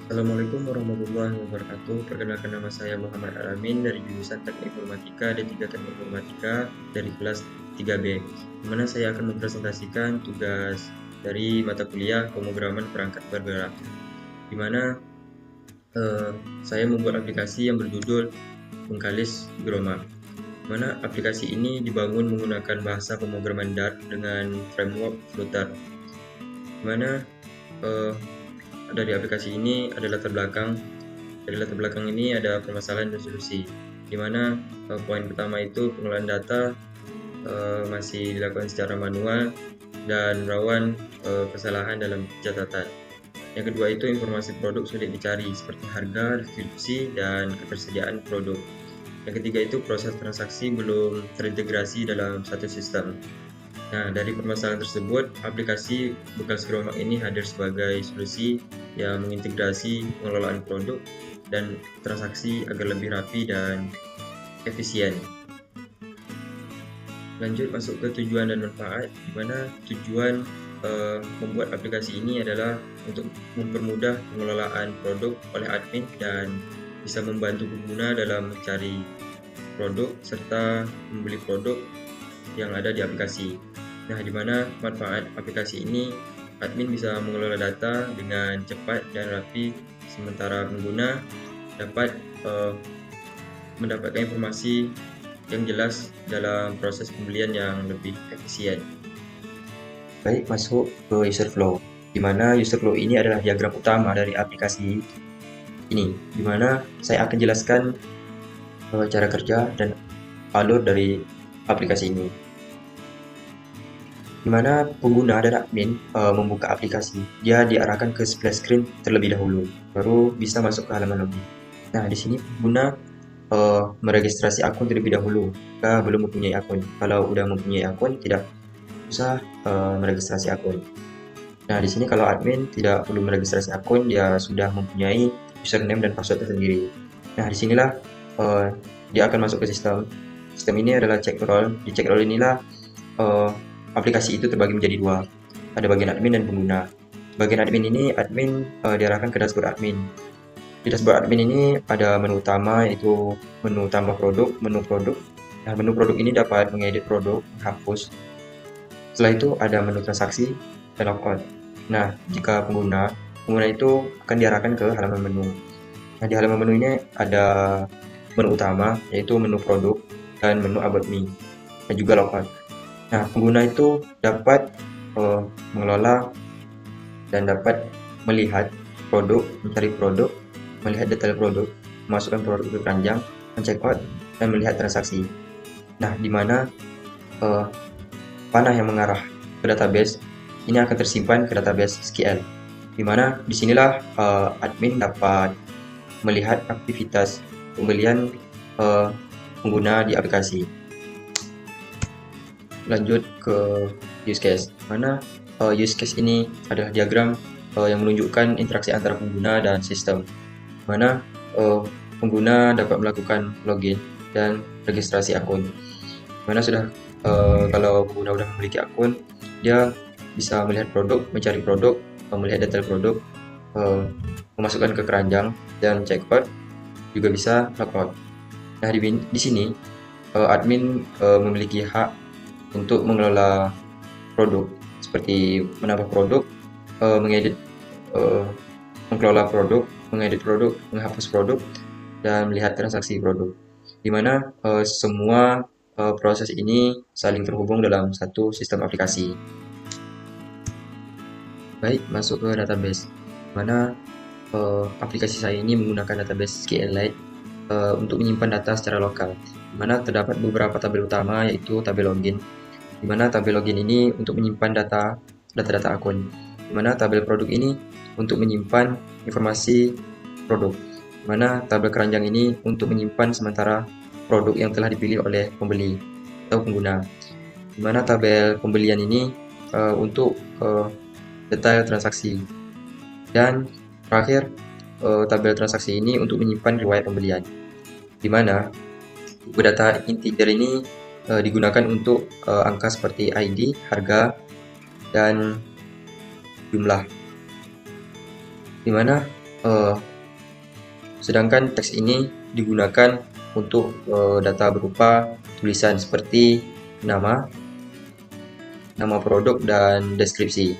Assalamualaikum warahmatullahi wabarakatuh. Perkenalkan, nama saya Muhammad Alamin dari jurusan Teknik Informatika D3 Teknik Informatika dari kelas 3B, di mana saya akan mempresentasikan tugas dari mata kuliah pemrograman perangkat bergerak, di mana saya membuat aplikasi yang berjudul Bengkalis Groma, di mana aplikasi ini dibangun menggunakan bahasa pemrograman Dart dengan framework Flutter, di mana dari aplikasi ini ada latar belakang. Dari latar belakang ini ada permasalahan dan solusi, di mana poin pertama itu pengolahan data masih dilakukan secara manual dan rawan kesalahan dalam catatan. Yang kedua itu informasi produk sulit dicari seperti harga, deskripsi, dan ketersediaan produk. Yang ketiga itu proses transaksi belum terintegrasi dalam satu sistem. Nah, dari permasalahan tersebut, aplikasi Bekas Gerobak ini hadir sebagai solusi yang mengintegrasi pengelolaan produk dan transaksi agar lebih rapi dan efisien. Lanjut masuk ke tujuan dan manfaat, di mana tujuan membuat aplikasi ini adalah untuk mempermudah pengelolaan produk oleh admin dan bisa membantu pengguna dalam mencari produk serta membeli produk yang ada di aplikasi. Nah, di mana manfaat aplikasi ini, admin bisa mengelola data dengan cepat dan rapi, sementara pengguna dapat mendapatkan informasi yang jelas dalam proses pembelian yang lebih efisien. Baik, masuk ke user flow, di mana user flow ini adalah diagram utama dari aplikasi ini, di mana saya akan jelaskan cara kerja dan alur dari aplikasi ini, di mana pengguna dan admin membuka aplikasi. Dia diarahkan ke splash screen terlebih dahulu, baru bisa masuk ke halaman login. Nah, di sini pengguna meregistrasi akun terlebih dahulu jika belum mempunyai akun. Kalau udah mempunyai akun, tidak usah meregistrasi akun. Nah, di sini kalau admin tidak perlu meregistrasi akun, dia sudah mempunyai username dan password tersendiri. Nah, disinilah dia akan masuk ke sistem. Sistem ini adalah check role. Di check role inilah aplikasi itu terbagi menjadi dua. Ada bagian admin dan pengguna. Bagian admin ini, admin diarahkan ke dashboard admin. Di dashboard admin ini ada menu utama, yaitu menu tambah produk, menu produk. Nah, menu produk ini dapat mengedit produk, menghapus. Setelah itu ada menu transaksi dan logout. Nah, jika pengguna itu akan diarahkan ke halaman menu. Nah, di halaman menu ini ada menu utama, yaitu menu produk dan menu about me, dan juga logout. Nah, pengguna itu dapat mengelola dan dapat melihat produk, mencari produk, melihat detail produk, memasukkan produk ke keranjang, men-checkout, dan melihat transaksi. Nah, di mana panah yang mengarah ke database ini akan tersimpan ke database SQL, di mana disinilah admin dapat melihat aktivitas pembelian pengguna di aplikasi. Lanjut ke use case, mana use case ini adalah diagram yang menunjukkan interaksi antara pengguna dan sistem, mana pengguna dapat melakukan login dan registrasi akun. Mana sudah kalau pengguna sudah memiliki akun, dia bisa melihat produk, mencari produk, melihat detail produk, memasukkan ke keranjang, dan checkout, juga bisa logout. Nah, di sini admin memiliki hak untuk mengelola produk, seperti menambah produk, mengedit, mengelola produk, mengedit produk, menghapus produk, dan melihat transaksi produk, di mana semua proses ini saling terhubung dalam satu sistem aplikasi. Baik, masuk ke database, mana aplikasi saya ini menggunakan database SQLite untuk menyimpan data secara lokal, di mana terdapat beberapa tabel utama, yaitu tabel login, di mana tabel login ini untuk menyimpan data-data akun, di mana tabel produk ini untuk menyimpan informasi produk, di mana tabel keranjang ini untuk menyimpan sementara produk yang telah dipilih oleh pembeli atau pengguna, di mana tabel pembelian ini untuk detail transaksi, dan terakhir tabel transaksi ini untuk menyimpan riwayat pembelian, di mana data integer ini digunakan untuk angka seperti ID, harga, dan jumlah, di mana Sedangkan teks ini digunakan untuk data berupa tulisan seperti nama produk, dan deskripsi.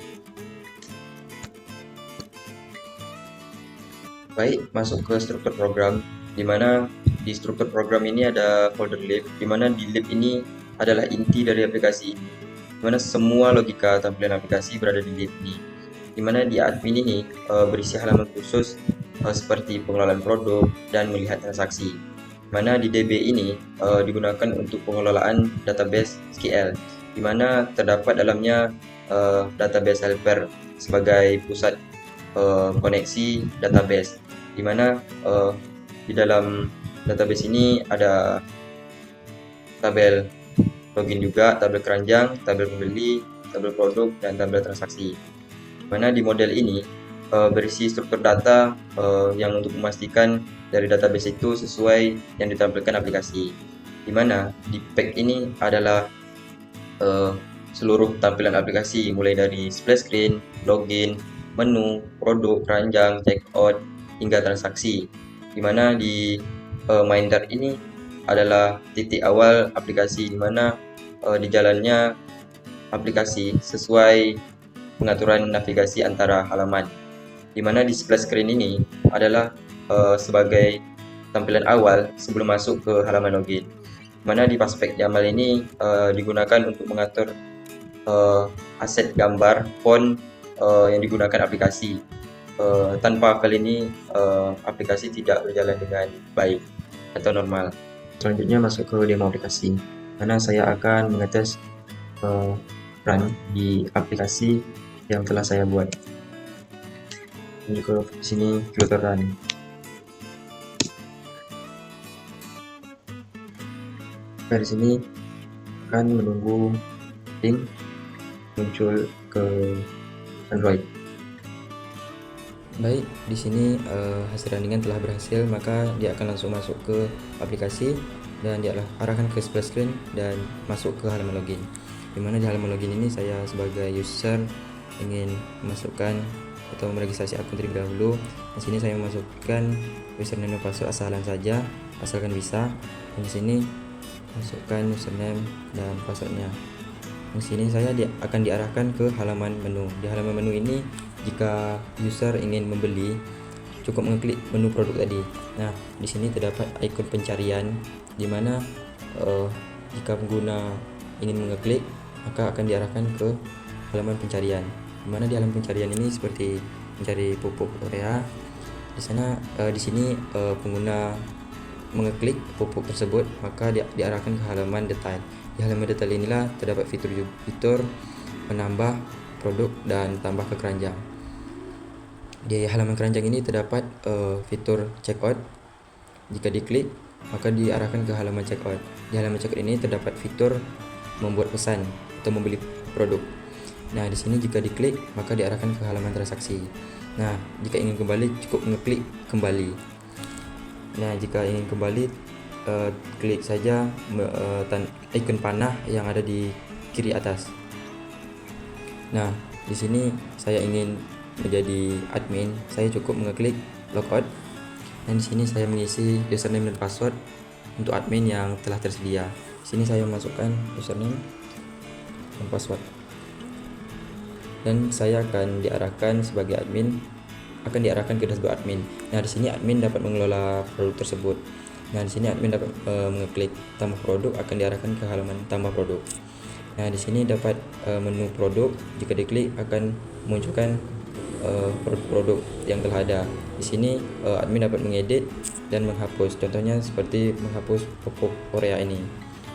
Baik, masuk ke struktur program, di mana di struktur program ini ada folder lib, di mana di lib ini adalah inti dari aplikasi ini, di mana semua logika tampilan aplikasi berada di lib ini. Di mana di admin ini berisi halaman khusus seperti pengelolaan produk dan melihat transaksi. Di mana di DB ini digunakan untuk pengelolaan database SQL, di mana terdapat dalamnya database helper sebagai pusat koneksi database, di mana di dalam database ini ada tabel login juga, tabel keranjang, tabel pembeli, tabel produk, dan tabel transaksi. Di mana di model ini berisi struktur data yang untuk memastikan dari database itu sesuai yang ditampilkan aplikasi. Di mana di pack ini adalah seluruh tampilan aplikasi, mulai dari splash screen, login, menu, produk, keranjang, checkout, hingga transaksi. Dimana di Minder ini adalah titik awal aplikasi, dimana di jalannya aplikasi sesuai pengaturan navigasi antara halaman. Dimana di splash screen ini adalah sebagai tampilan awal sebelum masuk ke halaman login. Dimana di Paspek YAML ini digunakan untuk mengatur aset gambar, font yang digunakan aplikasi. Tanpa file ini aplikasi tidak berjalan dengan baik atau normal. Selanjutnya masuk ke demo aplikasi, karena saya akan mengetes run di aplikasi yang telah saya buat. Ini ke sini filter run. Dari sini akan menunggu link muncul ke Android. Baik, di sini hasil runningan telah berhasil, maka dia akan langsung masuk ke aplikasi dan dia arahkan ke splash screen dan masuk ke halaman login. Dimana di halaman login ini saya sebagai user ingin memasukkan atau meregistrasi akun terlebih dahulu. Di sini saya memasukkan username dan password asalan saja, asalkan bisa. Dan di sini masukkan username dan passwordnya. Di sini saya akan diarahkan ke halaman menu. Di halaman menu ini, jika user ingin membeli, cukup mengklik menu produk tadi. Nah, di sini terdapat ikon pencarian, di mana jika pengguna ingin mengeklik, maka akan diarahkan ke halaman pencarian. Di mana di halaman pencarian ini seperti mencari pupuk urea. Di sana, di sini pengguna mengeklik pupuk tersebut, maka diarahkan ke halaman detail. Di halaman detail inilah terdapat fitur menambah produk dan tambah ke keranjang. Di halaman keranjang ini terdapat fitur checkout. Jika diklik, maka diarahkan ke halaman checkout. Di halaman checkout ini terdapat fitur membuat pesan atau membeli produk. Nah, di sini jika diklik, maka diarahkan ke halaman transaksi. Nah, jika ingin kembali, cukup mengeklik kembali. Nah, jika ingin kembali, klik saja ikon panah yang ada di kiri atas. Nah, di sini saya ingin menjadi admin, saya cukup mengeklik logout. Dan di sini saya mengisi username dan password untuk admin yang telah tersedia. Di sini saya memasukkan username dan password. Dan saya akan diarahkan sebagai admin, akan diarahkan ke dashboard admin. Nah, di sini admin dapat mengelola produk tersebut. Nah, di sini admin dapat mengeklik tambah produk, akan diarahkan ke halaman tambah produk. Nah, di sini dapat menu produk. Jika diklik akan munculkan produk-produk yang telah ada. Di sini admin dapat mengedit dan menghapus. Contohnya seperti menghapus pupuk urea ini.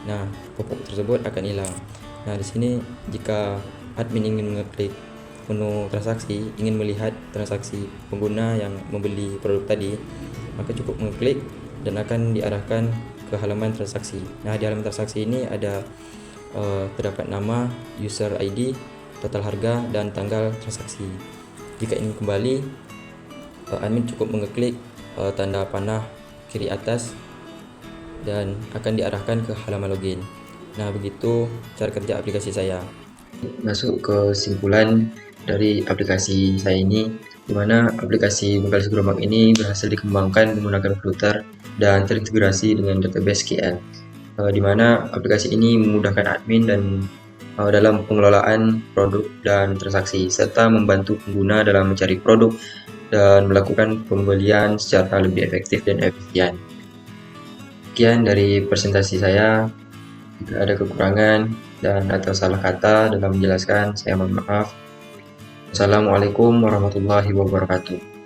Nah, pupuk tersebut akan hilang. Nah, di sini jika admin ingin mengeklik menu transaksi, ingin melihat transaksi pengguna yang membeli produk tadi, maka cukup mengklik dan akan diarahkan ke halaman transaksi. Nah, di halaman transaksi ini ada terdapat nama, user ID, total harga, dan tanggal transaksi. Jika ingin kembali, admin cukup mengeklik tanda panah kiri atas dan akan diarahkan ke halaman login. Nah, begitu cara kerja aplikasi saya. Masuk ke kesimpulan dari aplikasi saya ini, di mana aplikasi bengkel gerobak ini berhasil dikembangkan menggunakan Flutter dan terintegrasi dengan database SQL, di mana aplikasi ini memudahkan admin dan dalam pengelolaan produk dan transaksi, serta membantu pengguna dalam mencari produk dan melakukan pembelian secara lebih efektif dan efisien. Sekian dari presentasi saya. Jika ada kekurangan dan atau salah kata dalam menjelaskan, saya mohon maaf. Assalamualaikum warahmatullahi wabarakatuh.